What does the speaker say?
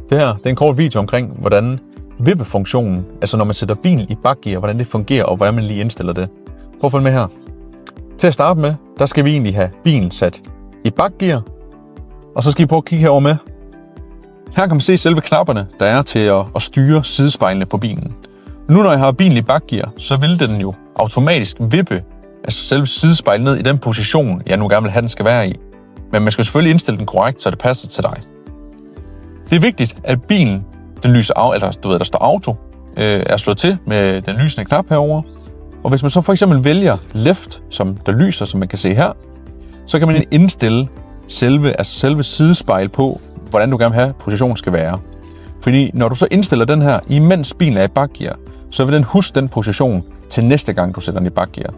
Det her det er en kort video omkring, hvordan vippefunktionen, altså når man sætter bilen i bakgear, hvordan det fungerer, og hvordan man lige indstiller det. Prøv at følge med her. Til at starte med, der skal vi egentlig have bilen sat i bakgear, og så skal I prøve at kigge herover med. Her kan man se selve knapperne, der er til at styre sidespejlene på bilen. Nu når jeg har bilen i bakgear, så vil den jo automatisk vippe, altså selve sidespejlet ned i den position, jeg nu gerne vil have, den skal være i. Men man skal selvfølgelig indstille den korrekt, så det passer til dig. Det er vigtigt, at bilen, den lyser af, eller der står auto, er slået til med den lysende knap herover. Og hvis man så for eksempel vælger left, som der lyser, som man kan se her, så kan man indstille selve sidespejl på, hvordan du gerne vil have, positionen skal være. Fordi når du så indstiller den her, imens bilen er i bakgear, så vil den huske den position til næste gang, du sætter den i bakgear.